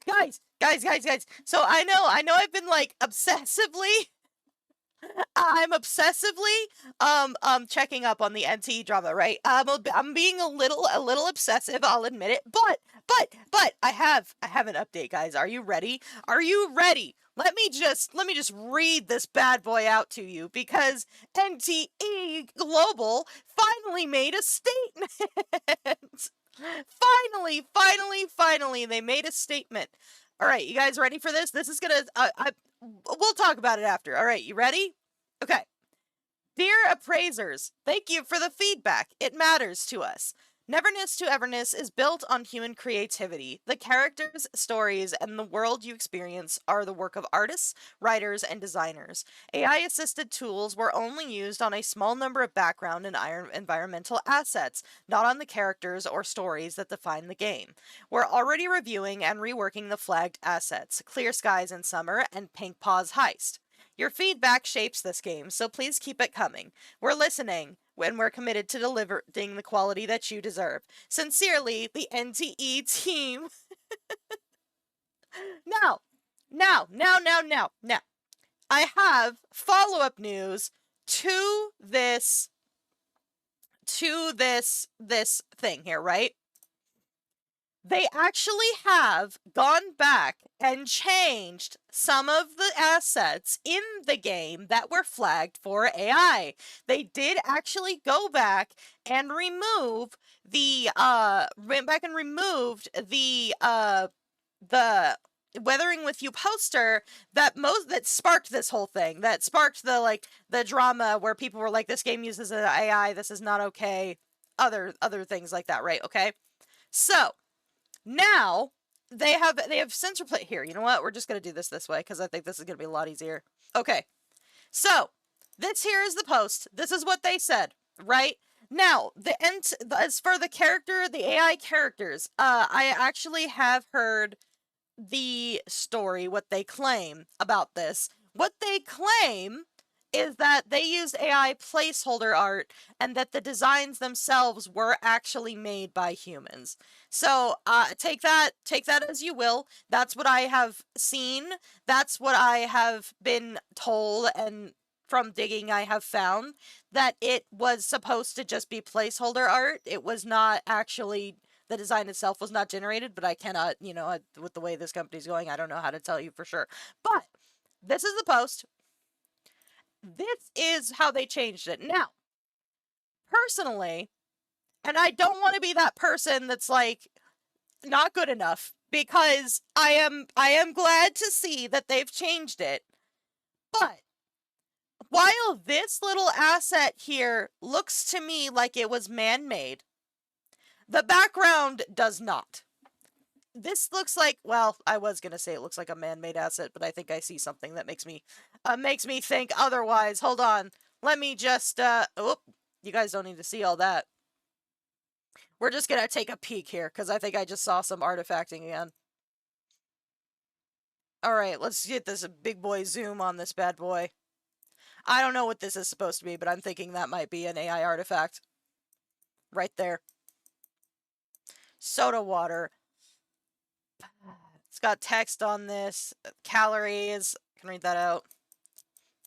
guys. So I know I've been like I'm obsessively checking up on the NTE drama, right? I'm being a little obsessive, I'll admit it, but I have an update, guys. Are you ready? Are you ready? Let me just read this bad boy out to you, because NTE Global finally made a statement. Finally, they made a statement. All right, you guys ready for this? This is gonna, we'll talk about it after. All right, you ready? Okay. Dear appraisers, thank you for the feedback. It matters to us. Neverness to Everness is built on human creativity. The characters, stories, and the world you experience are the work of artists, writers, and designers. AI-assisted tools were only used on a small number of background and environmental assets, not on the characters or stories that define the game. We're already reviewing and reworking the flagged assets, Clear Skies in Summer and Pink Paws Heist. Your feedback shapes this game, so please keep it coming. We're listening, and we're committed to delivering the quality that you deserve. Sincerely, the NTE team. Now, I have follow-up news to this thing here, right? They actually have gone back and changed some of the assets in the game that were flagged for AI. They did actually go back and remove the the Weathering with You poster that sparked this whole thing, that sparked the drama where people were like, this game uses an AI, this is not okay, other things like that, right? Okay, so now they have since replaced. Here, you know what? We're just gonna do this way because I think this is gonna be a lot easier. Okay, so this here is the post. This is what they said, right? Now, as for the AI characters, I actually have heard the story, what they claim about this. What they claim is that they used AI placeholder art and that the designs themselves were actually made by humans. So take that as you will. That's what I have seen. That's what I have been told, and from digging I have found that it was supposed to just be placeholder art. It was not actually, the design itself was not generated, but I cannot, with the way this company's going, I don't know how to tell you for sure. But this is the post. This is how they changed it. Now, personally, and I don't want to be that person that's like not good enough, because I am glad to see that they've changed it. But while this little asset here looks to me like it was man-made, the background does not. This looks like, well, I was gonna say it looks like a man-made asset, but I think I see something that makes me think otherwise. Hold on. Let me just, oh, you guys don't need to see all that. We're just gonna take a peek here, because I think I just saw some artifacting again. Alright, let's get this big boy zoom on this bad boy. I don't know what this is supposed to be, but I'm thinking that might be an AI artifact. Right there. Soda water. It's got text on this. Calories. I can read that out.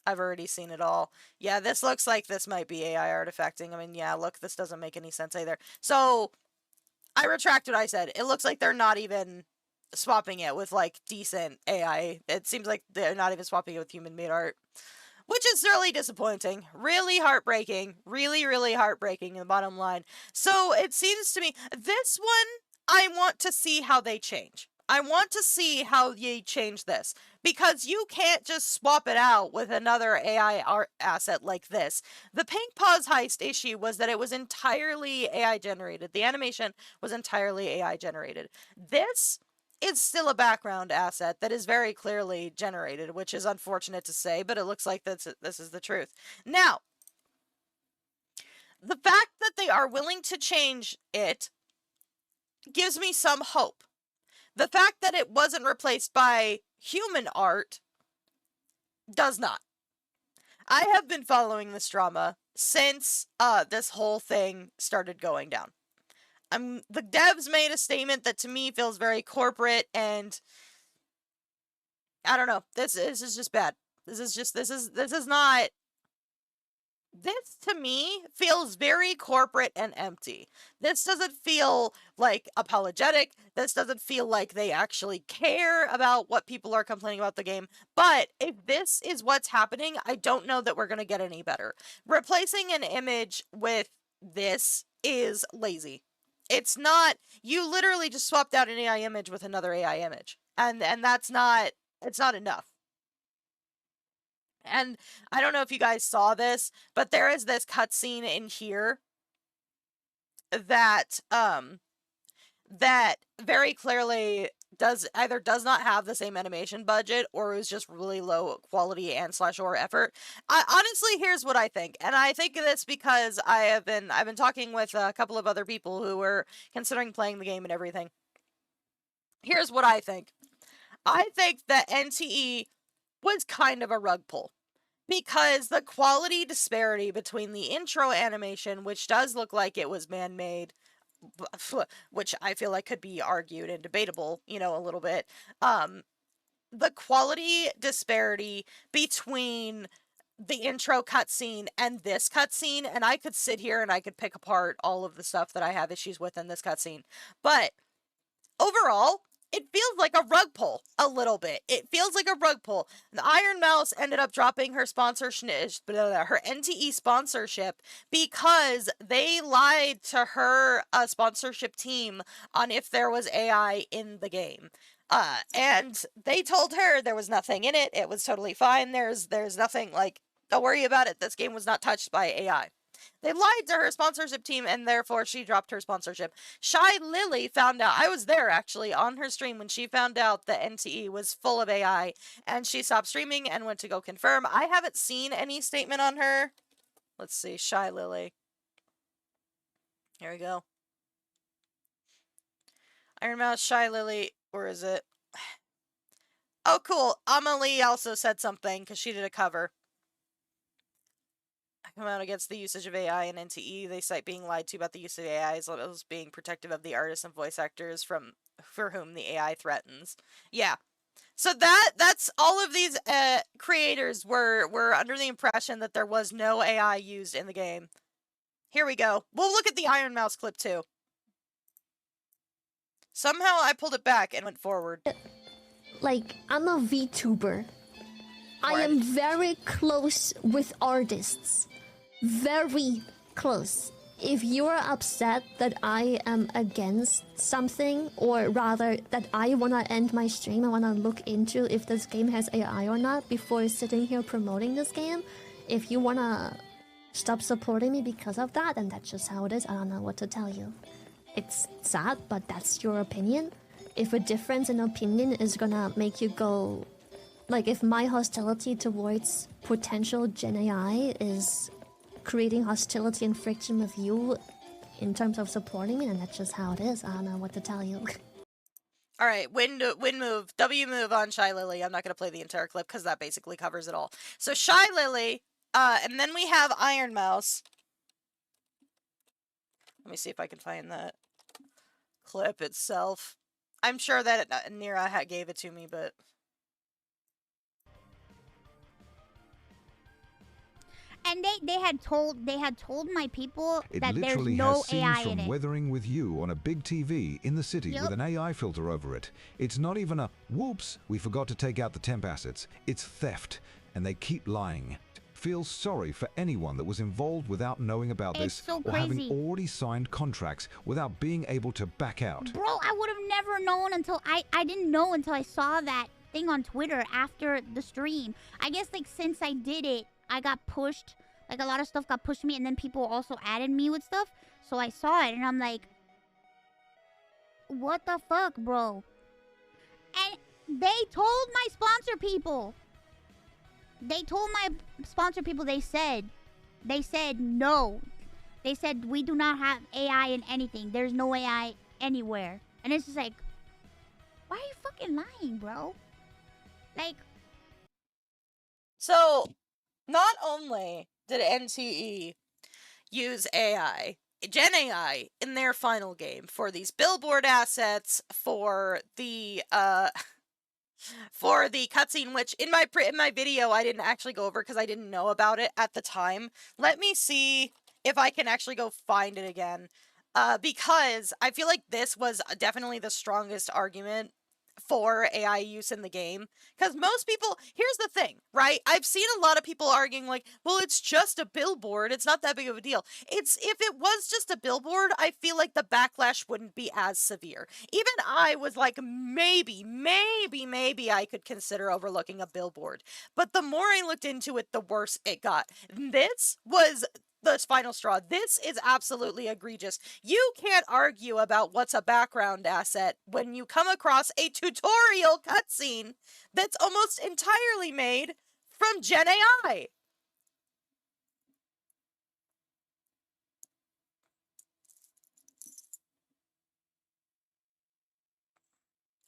I've already seen it all. Yeah, this looks like this might be AI artifacting. I mean, yeah, look, this doesn't make any sense either. So, I retract what I said. It looks like they're not even swapping it with, like, decent AI. It seems like they're not even swapping it with human-made art, which is really disappointing. Really heartbreaking. Really, really heartbreaking in the bottom line. So, it seems to me, this one, I want to see how they change. I want to see how you change this, because you can't just swap it out with another AI art asset like this. The Pink Paws Heist issue was that it was entirely AI generated. The animation was entirely AI generated. This is still a background asset that is very clearly generated, which is unfortunate to say, but it looks like this is the truth. Now, the fact that they are willing to change it gives me some hope. The fact that it wasn't replaced by human art does not. I have been following this drama since this whole thing started going down. the devs made a statement that to me feels very corporate, and I don't know. This is just bad. This is not. This to me feels very corporate and empty. This doesn't feel like apologetic. This doesn't feel like they actually care about what people are complaining about the game. But if this is what's happening, I don't know that we're going to get any better. Replacing an image with this is lazy. It's not, you literally just swapped out an AI image with another AI image. And that's not, it's not enough. And I don't know if you guys saw this, but there is this cutscene in here that that very clearly does not have the same animation budget, or is just really low quality and /or effort. Honestly, here's what I think, and I think this because I've been talking with a couple of other people who were considering playing the game and everything. Here's what I think. I think that NTE was kind of a rug pull, because the quality disparity between the intro animation, which does look like it was man-made, which I feel like could be argued and debatable, a little bit, the quality disparity between the intro cutscene and this cutscene, and I could sit here and I could pick apart all of the stuff that I have issues with in this cutscene, but overall, it feels like a rug pull a little bit. It feels like a rug pull. The Iron Mouse ended up dropping her her NTE sponsorship because they lied to her sponsorship team on if there was AI in the game. And they told her there was nothing in it. It was totally fine. There's nothing, like, don't worry about it. This game was not touched by AI. They lied to her sponsorship team, and therefore she dropped her sponsorship. Shy Lily found out, I was there actually on her stream when she found out that NTE was full of AI, and she stopped streaming and went to go confirm. I haven't seen any statement on her. Let's see, Shy Lily. Here we go. Iron Mouse, Shy Lily, where is it? Oh, cool. Amelie also said something because she did a cover. Come out against the usage of AI in NTE. They cite being lied to about the use of AI as well as being protective of the artists and voice actors for whom the AI threatens. Yeah. So that's all of these creators were under the impression that there was no AI used in the game. Here we go. We'll look at the Iron Mouse clip too. Somehow I pulled it back and went forward. Like, I'm a VTuber. I am very close with artists. Very close. If you're upset that I am against something, or rather that I want to end my stream, I want to look into if this game has AI or not before sitting here promoting this game, if you want to stop supporting me because of that, then that's just how it is. I don't know what to tell you. It's sad, but that's your opinion. If a difference in opinion is gonna make you go... Like, if my hostility towards potential Gen AI is creating hostility and friction with you in terms of supporting me, then that's just how it is. I don't know what to tell you. Alright, win move, W move on Shy Lily. I'm not going to play the entire clip because that basically covers it all. So Shy Lily, and then we have Iron Mouse. Let me see if I can find that clip itself. I'm sure that Nira gave it to me, but... And they had told my people that there's literally no has scenes AI from in it. Weathering with You on a big TV in the city with an AI filter over it. It's not even a, whoops, we forgot to take out the temp assets. It's theft, and they keep lying. Feel sorry for anyone that was involved without knowing about It's this so or having crazy. already signed contracts without being able to back out. Bro, I would have never known until I didn't know until I saw that thing on Twitter after the stream. I guess, like, since I did it, I got pushed. Like, a lot of stuff got pushed to me, and then people also added me with stuff. So I saw it, and I'm like, what the fuck, bro? And they told my sponsor people. They told my sponsor people, they said no. They said, we do not have AI in anything. There's no AI anywhere. And it's just like, why are you fucking lying, bro? Like... So, not only did NTE use AI Gen AI in their final game for these billboard assets, for the for the cutscene, which in my video I didn't actually go over because I didn't know about it at the time. Let me see if I can actually go find it again, because I feel like this was definitely the strongest argument for AI use in the game. Because most people, here's the thing, right? I've seen a lot of people arguing like, well, it's just a billboard, it's not that big of a deal. If it was just a billboard, I feel like the backlash wouldn't be as severe. Even I was like, maybe I could consider overlooking a billboard. But the more I looked into it, the worse it got. This was the final straw. This is absolutely egregious. You can't argue about what's a background asset when you come across a tutorial cutscene that's almost entirely made from Gen AI.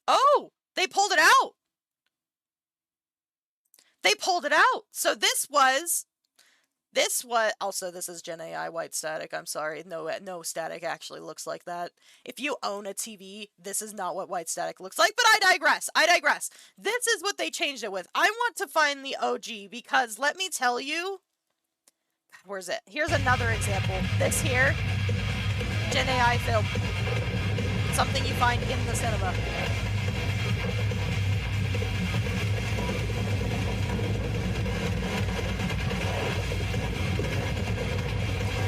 Oh, they pulled it out. They pulled it out. So this was also, this is Gen AI white static. I'm sorry. No static actually looks like that. If you own a TV, this is not what white static looks like, but I digress. This is what they changed it with. I want to find the OG because let me tell you, where's it? Here's another example. This here, Gen AI film. Something you find in the cinema.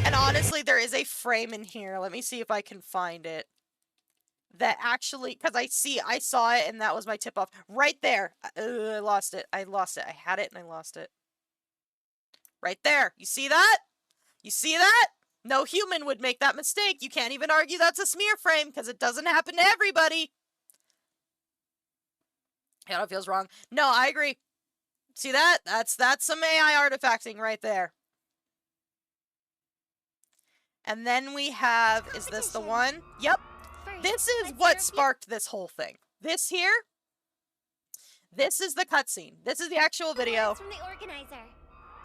And honestly, there is a frame in here. Let me see if I can find it. That actually, because I saw it and that was my tip off. Right there. I lost it. I had it and I lost it. Right there. You see that? You see that? No human would make that mistake. You can't even argue that's a smear frame because it doesn't happen to everybody. Yeah, that feels wrong. No, I agree. See that? That's some AI artifacting right there. And then we have, is this the one? Yep. This is what sparked this whole thing. This here, this is the cutscene. This is the actual video. From the organizer,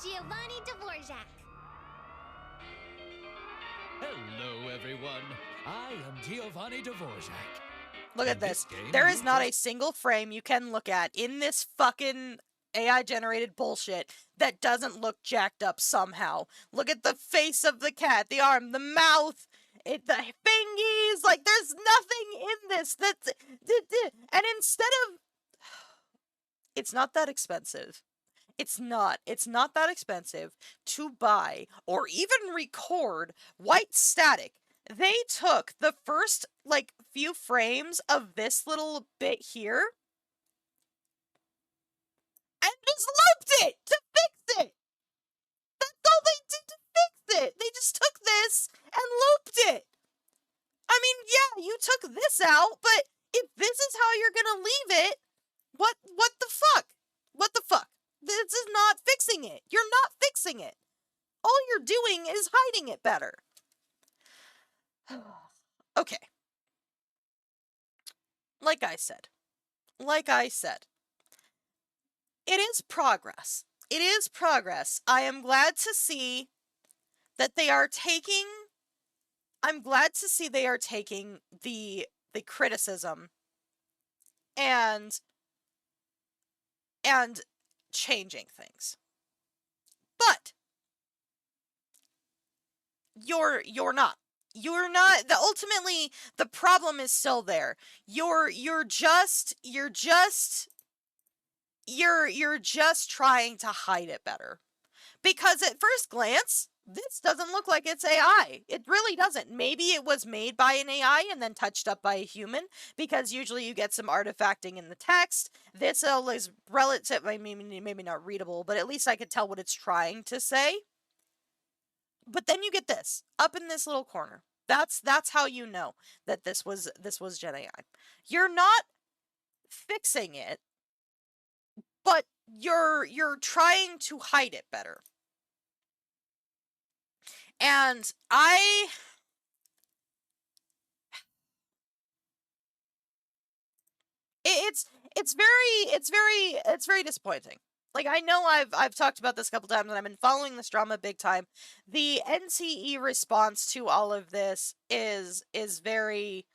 Giovanni Dvorak. Hello, everyone. I am Giovanni Dvorak. Look at this. There is not a single frame you can look at in this fucking AI-generated bullshit that doesn't look jacked up somehow. Look at the face of the cat, the arm, the mouth, the fingies. Like, there's nothing in this that's... And instead of... It's not that expensive. It's not that expensive to buy or even record white static. They took the first, like, few frames of this little bit here and just looped it to fix it. That's all they did to fix it. They just took this and looped it. I mean, yeah, you took this out, but if this is how you're gonna leave it, what the fuck? What the fuck? This is not fixing it. You're not fixing it. All you're doing is hiding it better. Okay. Like I said, it is progress. It is progress. I am glad to see that they are taking, the criticism and changing things. But you're not. Ultimately, the problem is still there. You're just trying to hide it better. Because at first glance, this doesn't look like it's AI. It really doesn't. Maybe it was made by an AI and then touched up by a human, because usually you get some artifacting in the text. This is relative, maybe not readable, but at least I could tell what it's trying to say. But then you get this up in this little corner. That's how you know that this was Gen AI. You're not fixing it, but you're trying to hide it better. And it's very disappointing. like, I know I've talked about this a couple times, and I've been following this drama big time. The NCE response to all of this is very,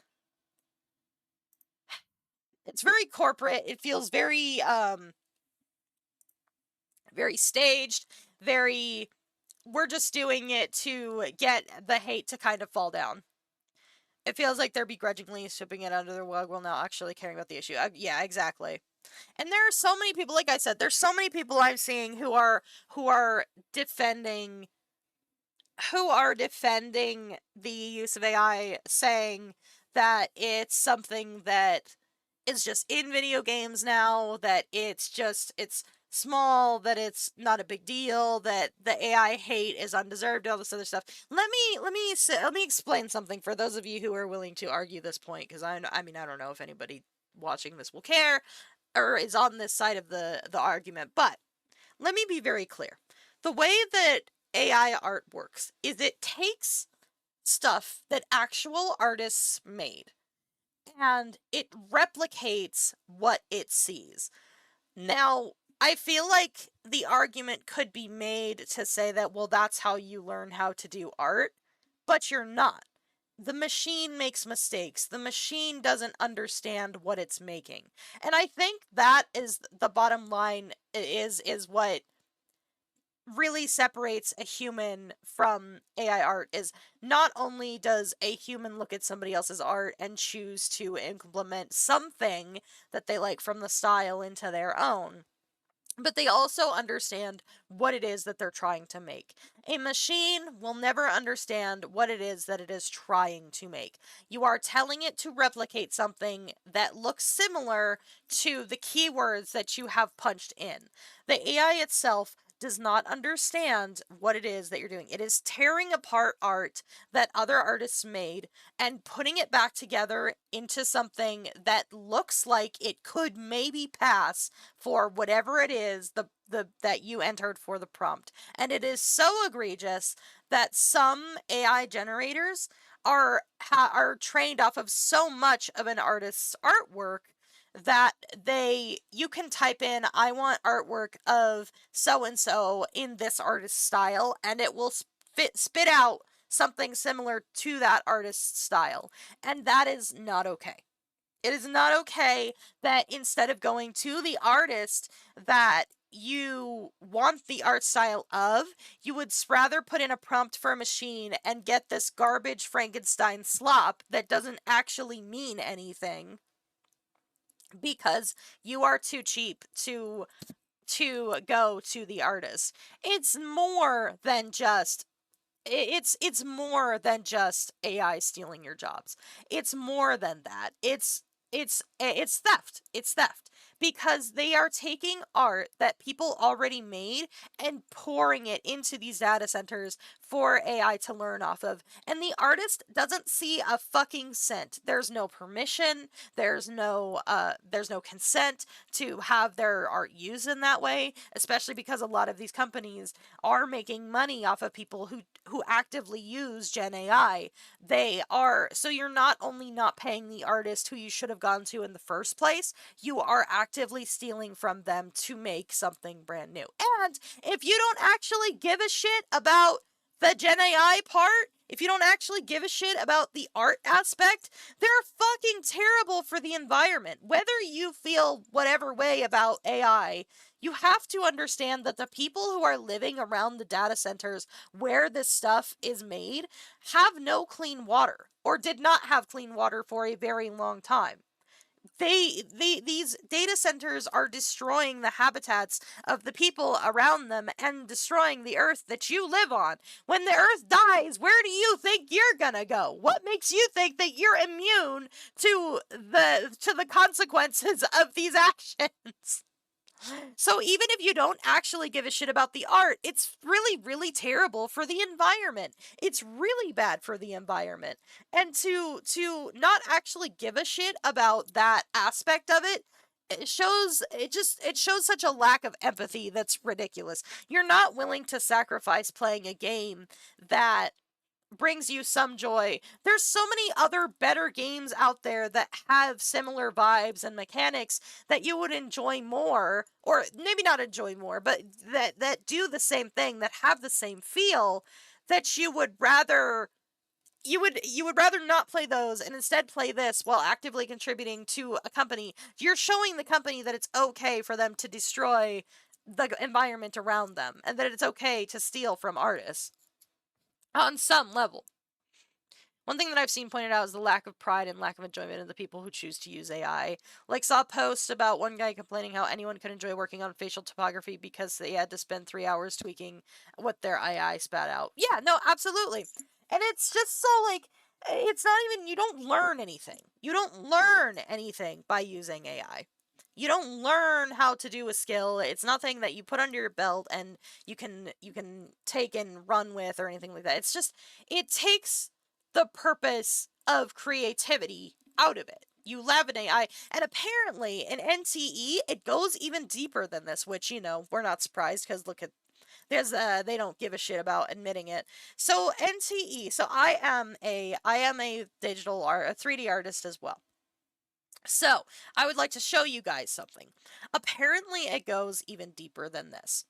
it's very corporate. It feels very very staged, very, we're just doing it to get the hate to kind of fall down. It feels like they're begrudgingly sweeping it under the rug while not actually caring about the issue. Yeah, exactly. And there are so many people, like I said, there's so many people I'm seeing who are defending the use of AI, saying that it's something that is just in video games now, that it's small, that it's not a big deal, that the AI hate is undeserved, all this other stuff. Let me explain something for those of you who are willing to argue this point, because I mean, I don't know if anybody watching this will care or is on this side of the argument, but let me be very clear. The way that AI art works is it takes stuff that actual artists made and it replicates what it sees. Now, I feel like the argument could be made to say that, well, that's how you learn how to do art, but you're not. The machine makes mistakes. The machine doesn't understand what it's making. And I think that is the bottom line, is what really separates a human from AI art. Is not only does a human look at somebody else's art and choose to implement something that they like from the style into their own, but they also understand what it is that they're trying to make. A machine will never understand what it is that it is trying to make. You are telling it to replicate something that looks similar to the keywords that you have punched in. The AI itself does not understand what it is that you're doing. It is tearing apart art that other artists made and putting it back together into something that looks like it could maybe pass for whatever it is that you entered for the prompt. And it is so egregious that some AI generators are trained off of so much of an artist's artwork that you can type in, I want artwork of so and so in this artist's style, and it will spit out something similar to that artist's style. And that is not okay. It is not okay that instead of going to the artist that you want the art style of, you would rather put in a prompt for a machine and get this garbage Frankenstein slop that doesn't actually mean anything because you are too cheap to go to the artist. It's more than just AI stealing your jobs. It's more than that. It's theft. It's theft because they are taking art that people already made and pouring it into these data centers for AI to learn off of. And the artist doesn't see a fucking cent. There's no permission. There's no consent to have their art used in that way, especially because a lot of these companies are making money off of people who actively use Gen AI. So you're not only not paying the artist who you should have gone to in the first place, you are actively stealing from them to make something brand new. And if you don't actually give a shit about the Gen AI part, if you don't actually give a shit about the art aspect, they're fucking terrible for the environment. Whether you feel whatever way about AI, you have to understand that the people who are living around the data centers where this stuff is made have no clean water, or did not have clean water for a very long time. These data centers are destroying the habitats of the people around them and destroying the earth that you live on. When the earth dies, where do you think you're gonna go? What makes you think that you're immune to the consequences of these actions? So even if you don't actually give a shit about the art, it's really, really terrible for the environment. It's really bad for the environment. And to not actually give a shit about that aspect of it, it shows such a lack of empathy that's ridiculous. You're not willing to sacrifice playing a game that brings you some joy. There's so many other better games out there that have similar vibes and mechanics that you would enjoy more, or maybe not enjoy more, but that do the same thing, that have the same feel, that you would rather not play those and instead play this while actively contributing to a company. You're showing the company that it's okay for them to destroy the environment around them, and that it's okay to steal from artists on some level. One thing that I've seen pointed out is the lack of pride and lack of enjoyment of the people who choose to use AI. Like, saw a post about one guy complaining how anyone could enjoy working on facial topography because they had to spend 3 hours tweaking what their AI spat out. Yeah, no, absolutely. And it's just so, like, it's not even, you don't learn anything. You don't learn anything by using AI. You don't learn how to do a skill. It's nothing that you put under your belt and you can take and run with or anything like that. It's just, it takes the purpose of creativity out of it. You love an AI, and apparently in NTE it goes even deeper than this, which, you know, we're not surprised because look at, there's they don't give a shit about admitting it. So NTE, so I am a digital art, a 3D artist as well. So, I would like to show you guys something. Apparently, it goes even deeper than this.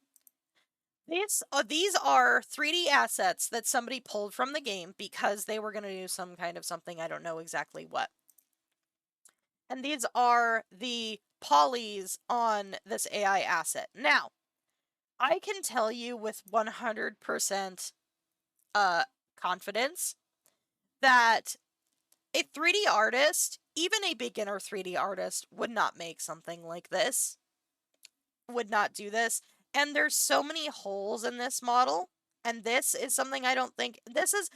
These are 3D assets that somebody pulled from the game because they were going to do some kind of something, I don't know exactly what. And these are the polys on this AI asset. Now, I can tell you with 100% confidence that a 3D artist, even a beginner 3D artist, would not make something like this. Would not do this. And there's so many holes in this model. And this is something I don't think, this is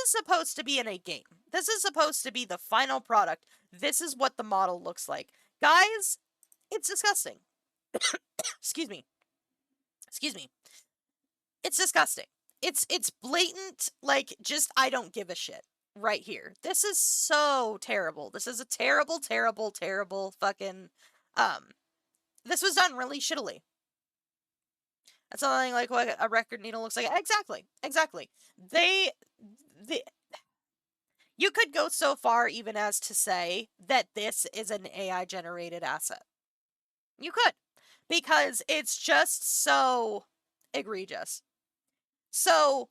supposed to be in a game. This is supposed to be the final product. This is what the model looks like. Guys, it's disgusting. Excuse me. It's disgusting. It's blatant, like, just, I don't give a shit. Right here. This is so terrible. This is a terrible, terrible, terrible fucking, this was done really shittily. That's something like what a record needle looks like. Exactly. You could go so far even as to say that this is an AI generated asset. You could. Because it's just so egregious. So,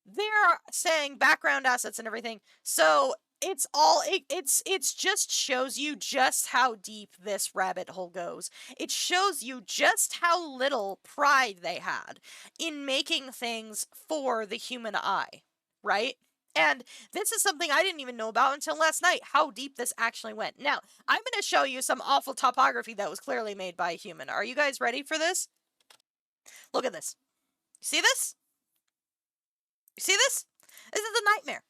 they're saying background assets and everything. So it's all, it's just shows you just how deep this rabbit hole goes. It shows you just how little pride they had in making things for the human eye, right? And this is something I didn't even know about until last night, how deep this actually went. Now, I'm going to show you some awful topography that was clearly made by a human. Are you guys ready for this? Look at this. See this? You see this? This is a nightmare.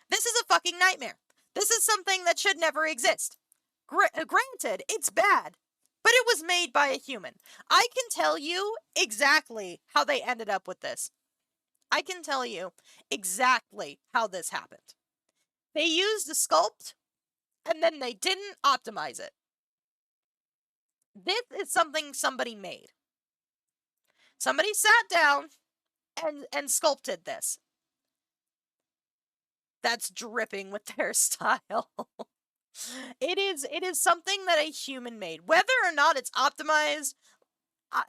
This is a fucking nightmare. This is something that should never exist. Granted, it's bad, but it was made by a human. I can tell you exactly how they ended up with this. I can tell you exactly how this happened. They used a sculpt, and then they didn't optimize it. This is something somebody made. Somebody sat down and sculpted this. That's dripping with their style. It is something that a human made. Whether or not it's optimized,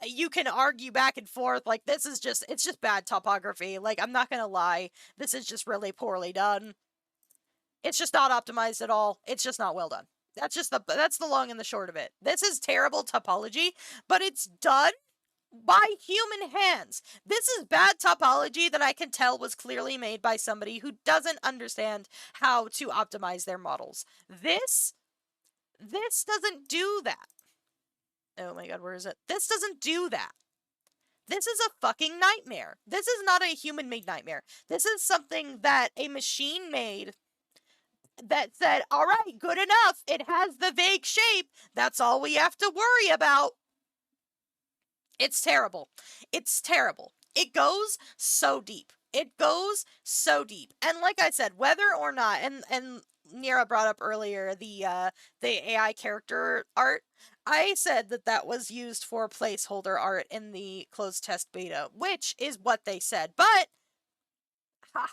you can argue back and forth. Like, it's just bad topography. Like, I'm not gonna lie. This is just really poorly done. It's just not optimized at all. It's just not well done. That's the long and the short of it. This is terrible topology, but it's done by human hands. This is bad topology that I can tell was clearly made by somebody who doesn't understand how to optimize their models. This doesn't do that. Oh my god, where is it? This doesn't do that. This is a fucking nightmare. This is not a human-made nightmare. This is something that a machine made that said, all right, good enough. It has the vague shape. That's all we have to worry about. It's terrible. It's terrible. It goes so deep. It goes so deep. And like I said, whether or not, and Nira brought up earlier the AI character art, I said that was used for placeholder art in the closed test beta, which is what they said. But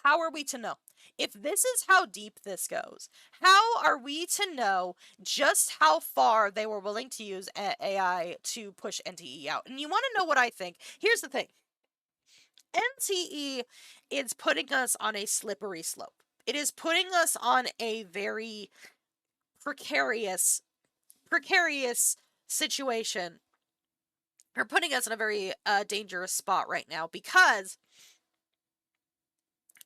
how are we to know? If this is how deep this goes, how are we to know just how far they were willing to use AI to push NTE out? And you want to know what I think? Here's the thing. NTE is putting us on a slippery slope. It is putting us on a very precarious situation. Or putting us in a very dangerous spot right now, because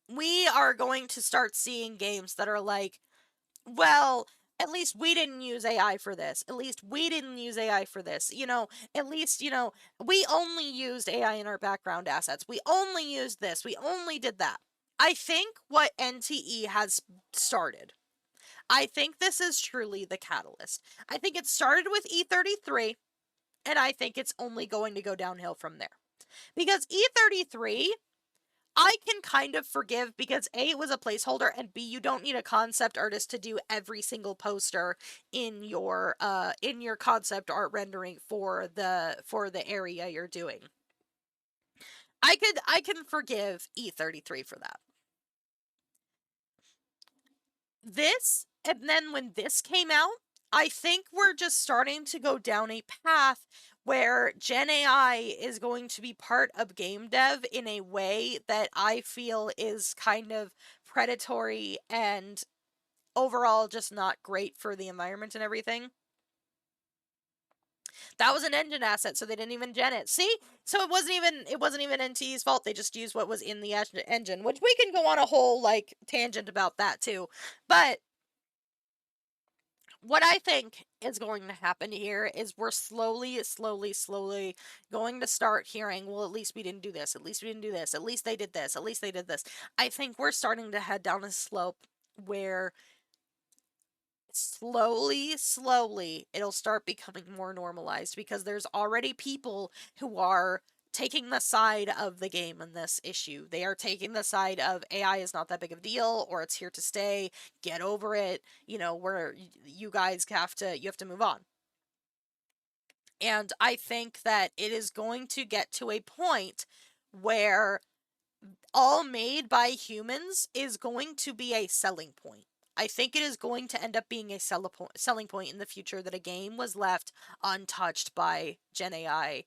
we are going to start seeing games that are like, well, at least we didn't use AI for this. At least we didn't use AI for this. At least, we only used AI in our background assets. We only used this. We only did that. I think what NTE has started, I think this is truly the catalyst. I think it started with E33, and I think it's only going to go downhill from there. Because E33, I can kind of forgive because A, it was a placeholder, and B, you don't need a concept artist to do every single poster in your concept art rendering for the area you're doing. I can forgive E33 for that. This, and then when this came out, I think we're just starting to go down a path where Gen AI is going to be part of game dev in a way that I feel is kind of predatory and overall just not great for the environment and everything. That was an engine asset, so they didn't even gen it. See? So it wasn't even NTE's fault. They just used what was in the engine, which we can go on a whole tangent about that too. But what I think is going to happen here is we're slowly going to start hearing, well, at least we didn't do this. At least we didn't do this. At least they did this. At least they did this. I think we're starting to head down a slope where slowly it'll start becoming more normalized, because there's already people who are taking the side of the game in this issue. They are taking the side of AI is not that big of a deal, or it's here to stay. Get over it. Where you guys have to move on. And I think that it is going to get to a point where all made by humans is going to be a selling point. I think it is going to end up being a selling point in the future that a game was left untouched by Gen AI.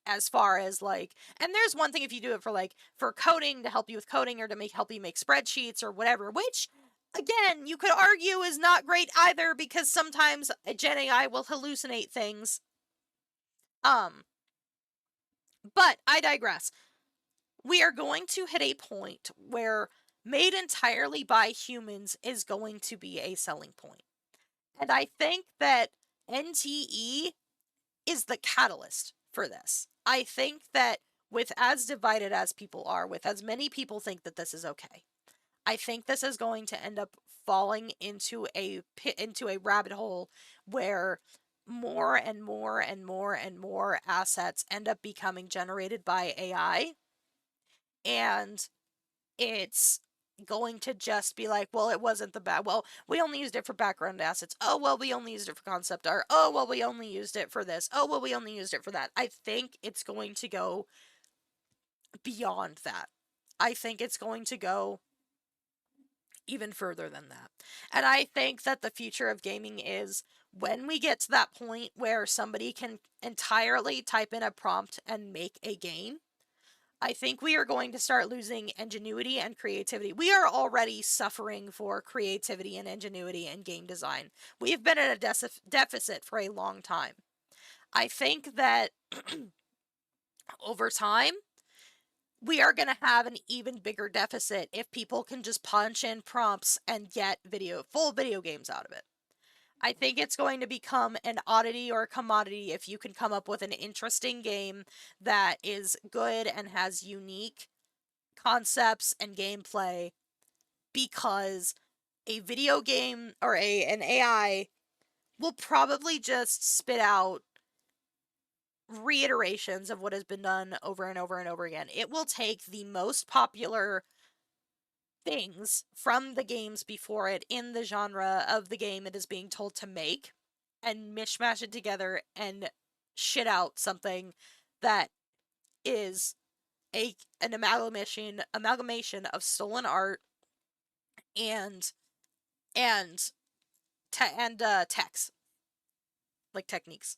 As far as and there's one thing if you do it for coding, to help you with coding, or to help you make spreadsheets or whatever, which again you could argue is not great either, because sometimes a Gen AI will hallucinate things. But I digress. We are going to hit a point where made entirely by humans is going to be a selling point. And I think that NTE is the catalyst for this. I think that with as divided as people are, with as many people think that this is okay, I think this is going to end up falling into a rabbit hole where more and more and more and more assets end up becoming generated by AI. And it's going to just be like, well, it wasn't well, we only used it for background assets. Oh, well, we only used it for concept art. Oh, well, we only used it for this. Oh, well, we only used it for that. I think it's going to go beyond that. I think it's going to go even further than that. And I think that the future of gaming is when we get to that point where somebody can entirely type in a prompt and make a game. I think we are going to start losing ingenuity and creativity. We are already suffering for creativity and ingenuity in game design. We've been at a deficit for a long time. I think that over time, we are going to have an even bigger deficit if people can just punch in prompts and get full video games out of it. I think it's going to become an oddity or a commodity if you can come up with an interesting game that is good and has unique concepts and gameplay, because a video game or an AI will probably just spit out reiterations of what has been done over and over and over again. It will take the most popular things from the games before it in the genre of the game it is being told to make and mishmash it together and shit out something that is an amalgamation of stolen art and techs, like techniques.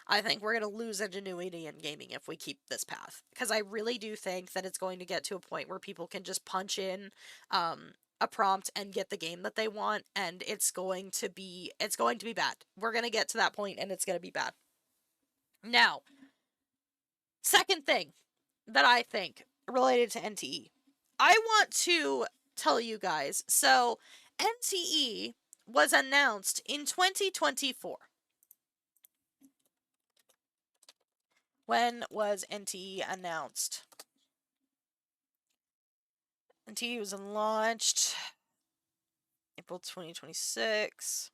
I think we're going to lose ingenuity in gaming if we keep this path, because I really do think that it's going to get to a point where people can just punch in a prompt and get the game that they want, and it's going to be bad. We're going to get to that point and it's going to be bad. Now, second thing that I think related to NTE, I want to tell you guys, so NTE was announced in 2024. When was NTE announced? NTE was launched April 2026.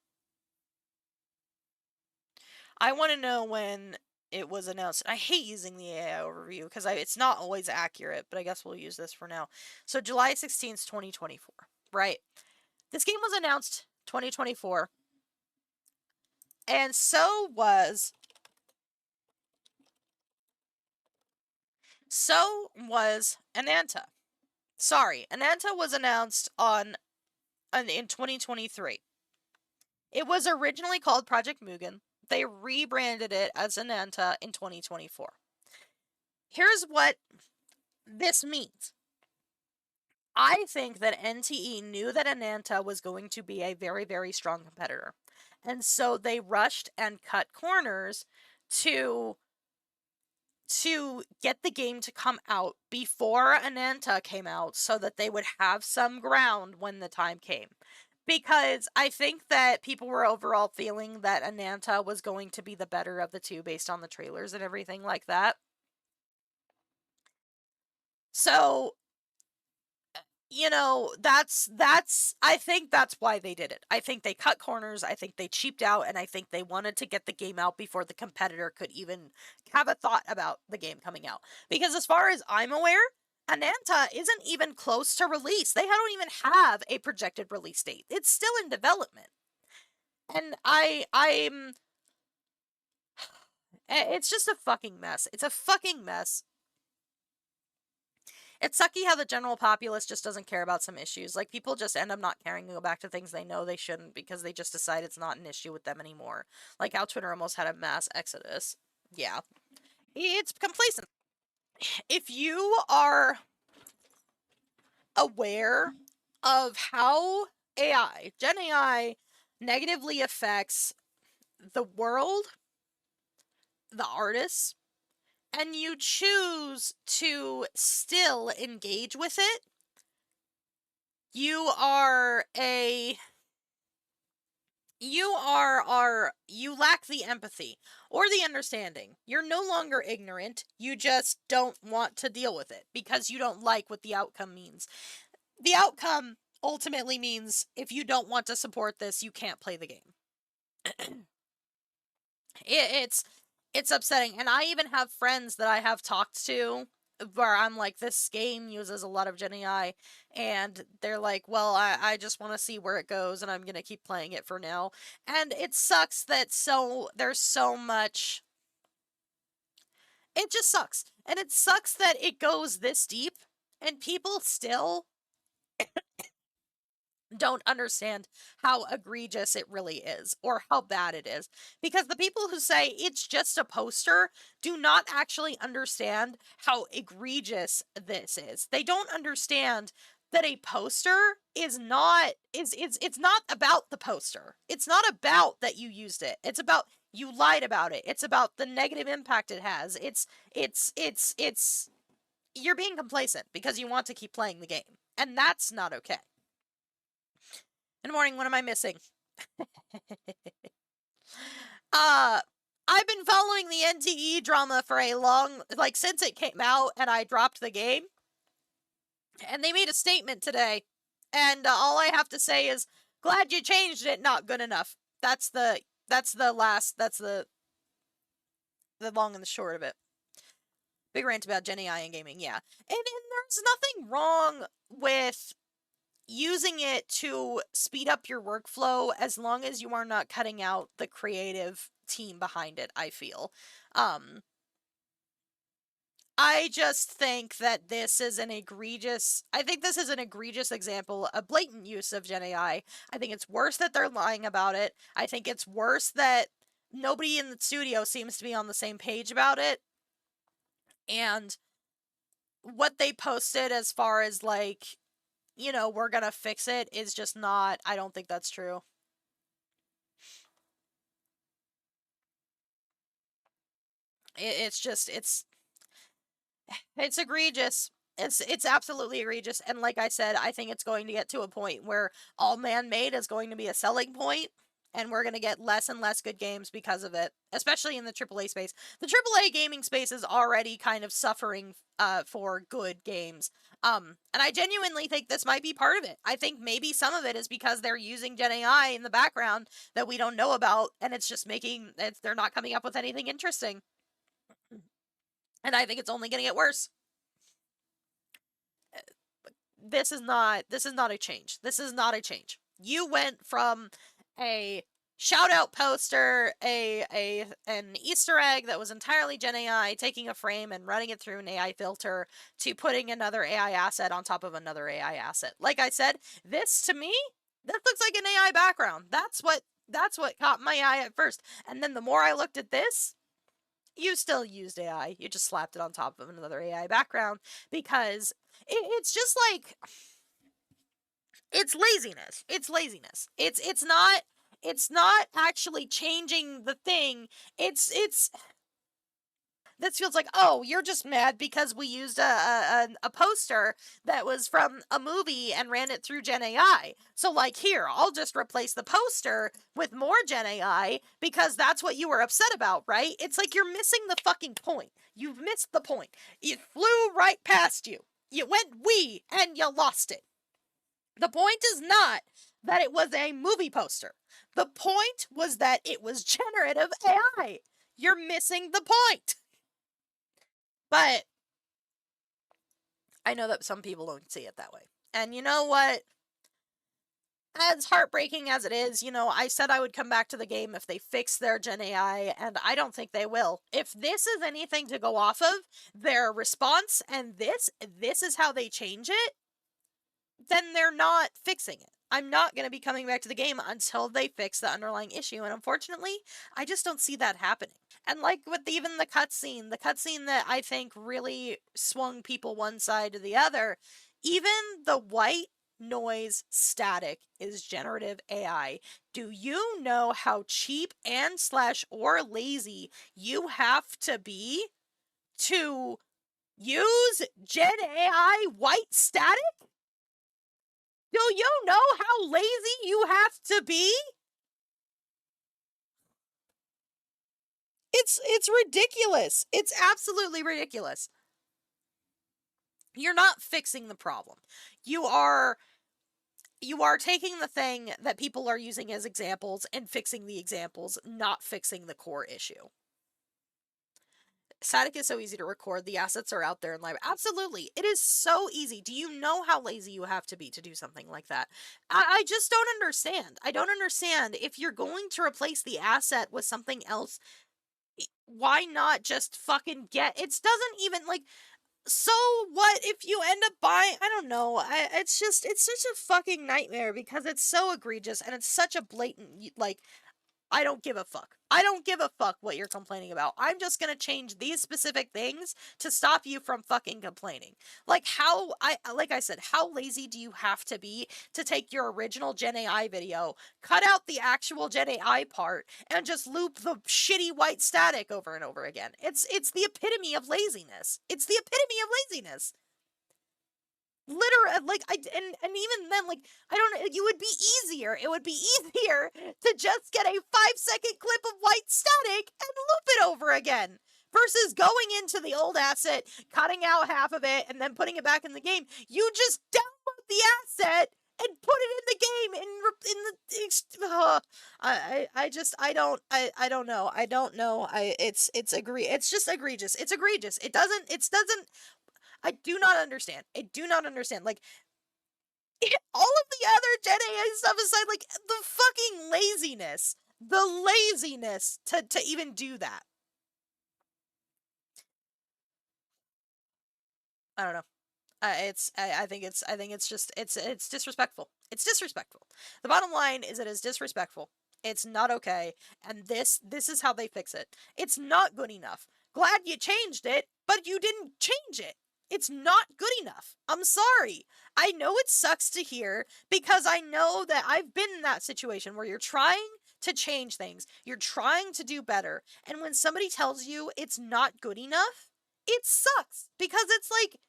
I want to know when it was announced. I hate using the AI overview because it's not always accurate, but I guess we'll use this for now. So July 16th, 2024, right? This game was announced 2024, and so was Ananta. Sorry, Ananta was announced in 2023. It was originally called Project Mugen. They rebranded it as Ananta in 2024. Here's what this means. I think that NTE knew that Ananta was going to be a very, very strong competitor. And so they rushed and cut corners to get the game to come out before Ananta came out so that they would have some ground when the time came. Because I think that people were overall feeling that Ananta was going to be the better of the two based on the trailers and everything like that. So, you know, I think that's why they did it. I think they cut corners, I think they cheaped out, and I think they wanted to get the game out before the competitor could even have a thought about the game coming out. Because as far as I'm aware, Ananta isn't even close to release. They don't even have a projected release date. It's still in development. And it's just a fucking mess. It's a fucking mess. It's sucky how the general populace just doesn't care about some issues. Like, people just end up not caring and go back to things they know they shouldn't because they just decide it's not an issue with them anymore. Like how Twitter almost had a mass exodus. Yeah. It's complacent. If you are aware of how Gen AI, negatively affects the world, the artists, and you choose to still engage with it, you lack the empathy or the understanding. You're no longer ignorant. You just don't want to deal with it because you don't like what the outcome means. The outcome ultimately means if you don't want to support this, you can't play the game. It's upsetting. And I even have friends that I have talked to where I'm like, this game uses a lot of Gen AI, and they're like, well, I just want to see where it goes, and I'm going to keep playing it for now. And it sucks that there's so much. It just sucks. And it sucks that it goes this deep, and people still don't understand how egregious it really is or how bad it is. Because the people who say it's just a poster do not actually understand how egregious this is. They don't understand that a poster is not it's not about the poster. It's not about that you used it. It's about you lied about it. It's about the negative impact it has. It's you're being complacent because you want to keep playing the game. And that's not okay. Good morning, what am I missing? I've been following the NTE drama for since it came out and I dropped the game. And they made a statement today. And all I have to say is, glad you changed it, not good enough. That's the long and the short of it. Big rant about Gen AI and gaming, yeah. And there's nothing wrong with using it to speed up your workflow as long as you are not cutting out the creative team behind it, I feel. I just think that this is an egregious example of blatant use of Gen AI. I think it's worse that they're lying about it. I think it's worse that nobody in the studio seems to be on the same page about it. And what they posted as far as like, we're gonna fix it is just not, I don't think that's true. It's just, it's egregious. It's absolutely egregious. And like I said, I think it's going to get to a point where all man-made is going to be a selling point, and we're going to get less and less good games because of it, especially in the AAA space. The AAA gaming space is already kind of suffering for good games. And I genuinely think this might be part of it. I think maybe some of it is because they're using Gen AI in the background that we don't know about, and it's just they're not coming up with anything interesting. And I think it's only going to get worse. This is not a change. This is not a change. You went from a shout out poster, an Easter egg that was entirely Gen AI, taking a frame and running it through an AI filter, to putting another AI asset on top of another AI asset. Like I said, this to me, that looks like an AI background. That's what caught my eye at first. And then the more I looked at this, you still used AI. You just slapped it on top of another AI background because it's just like, it's laziness. It's laziness. It's not actually changing the thing. This feels like, oh, you're just mad because we used a poster that was from a movie and ran it through Gen AI. So, like, here, I'll just replace the poster with more Gen AI because that's what you were upset about, right? It's like you're missing the fucking point. You've missed the point. It flew right past you. You went wee and you lost it. The point is not that it was a movie poster. The point was that it was generative AI. You're missing the point. But I know that some people don't see it that way. And you know what? As heartbreaking as it is, I said I would come back to the game if they fix their Gen AI, and I don't think they will. If this is anything to go off of, their response, and this is how they change it, then they're not fixing it. I'm not going to be coming back to the game until they fix the underlying issue, and unfortunately, I just don't see that happening. And like with even the cutscene that I think really swung people one side to the other, even the white noise static is generative AI. Do you know how cheap and or lazy you have to be to use Gen AI white static? Do you know how lazy you have to be? It's ridiculous. It's absolutely ridiculous. You're not fixing the problem. You are taking the thing that people are using as examples and fixing the examples, not fixing the core issue. Static is so easy to record. The assets are out there in live. Absolutely. It is so easy. Do you know how lazy you have to be to do something like that? I just don't understand. I don't understand. If you're going to replace the asset with something else, why not just fucking it doesn't even, like, so what if you end up buying, I don't know, it's such a fucking nightmare because it's so egregious and it's such a blatant, like, I don't give a fuck. I don't give a fuck what you're complaining about. I'm just gonna change these specific things to stop you from fucking complaining. Like I said, how lazy do you have to be to take your original Gen AI video, cut out the actual Gen AI part, and just loop the shitty white static over and over again? It's the epitome of laziness. It's the epitome of laziness. Literally, like, and even then, like, I don't know, it would be easier to just get a 5-second clip of white static and loop it over again versus going into the old asset, cutting out half of it, and then putting it back in the game. You just download the asset and put it in the game I don't know. It's just egregious. It's egregious. It doesn't I do not understand. Like, all of the other Gen AI stuff aside, like, the fucking laziness. The laziness to even do that. I don't know. I think it's just it's disrespectful. It's disrespectful. The bottom line is it is disrespectful. It's not okay, and this is how they fix it. It's not good enough. Glad you changed it, but you didn't change it. It's not good enough. I'm sorry. I know it sucks to hear because I know that I've been in that situation where you're trying to change things. You're trying to do better. And when somebody tells you it's not good enough, it sucks because it's like,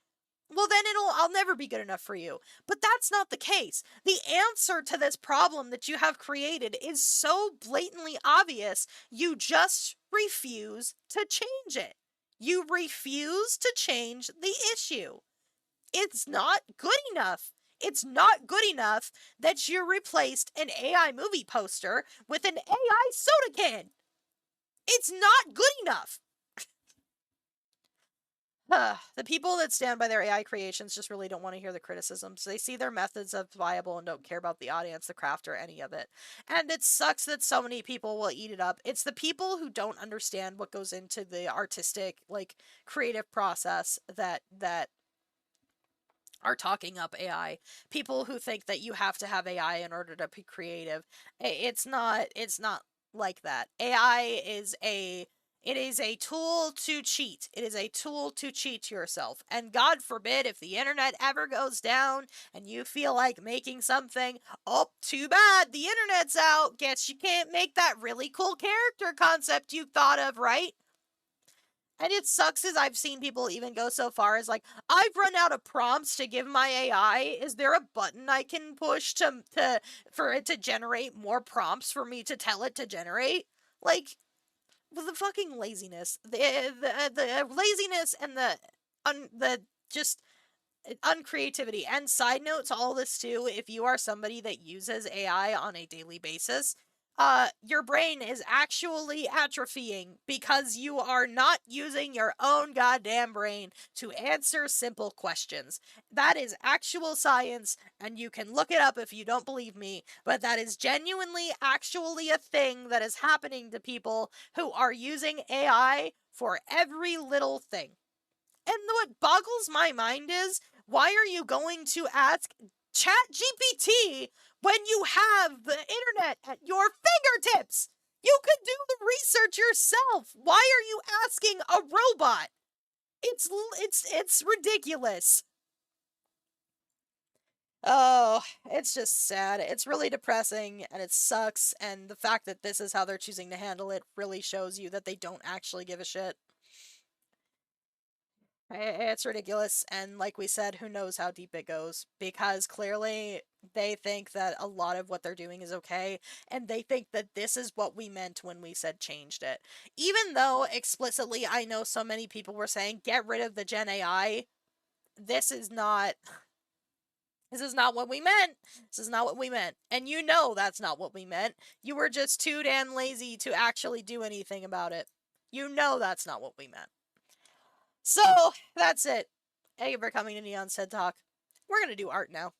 well, then I'll never be good enough for you. But that's not the case. The answer to this problem that you have created is so blatantly obvious, you just refuse to change it. You refuse to change the issue. It's not good enough. It's not good enough that you replaced an AI movie poster with an AI soda can. It's not good enough. The people that stand by their AI creations just really don't want to hear the criticisms. They see their methods as viable and don't care about the audience, the craft, or any of it. And it sucks that so many people will eat it up. It's the people who don't understand what goes into the artistic, like, creative process that are talking up AI. People who think that you have to have AI in order to be creative. It's not like that. AI is it is a tool to cheat. It is a tool to cheat yourself. And God forbid if the internet ever goes down and you feel like making something, oh, too bad, the internet's out. Guess you can't make that really cool character concept you thought of, right? And it sucks as I've seen people even go so far as like, I've run out of prompts to give my AI. Is there a button I can push for it to generate more prompts for me to tell it to generate? Like, the fucking laziness, the laziness and the just uncreativity. And side note to all this too, if you are somebody that uses AI on a daily basis, your brain is actually atrophying because you are not using your own goddamn brain to answer simple questions. That is actual science, and you can look it up if you don't believe me, but that is genuinely actually a thing that is happening to people who are using AI for every little thing. And what boggles my mind is, why are you going to ask ChatGPT when you have the internet at your fingertips? You could do the research yourself. Why are you asking a robot? It's ridiculous. Oh, it's just sad. It's really depressing and it sucks, and the fact that this is how they're choosing to handle it really shows you that they don't actually give a shit. It's ridiculous, and like we said, who knows how deep it goes, because clearly they think that a lot of what they're doing is okay, and they think that this is what we meant when we said changed it. Even though explicitly I know so many people were saying, get rid of the Gen AI, this is not what we meant. This is not what we meant. And you know that's not what we meant. You were just too damn lazy to actually do anything about it. You know that's not what we meant. So, that's it. Thank you for coming to Neon's TED Talk. We're gonna do art now.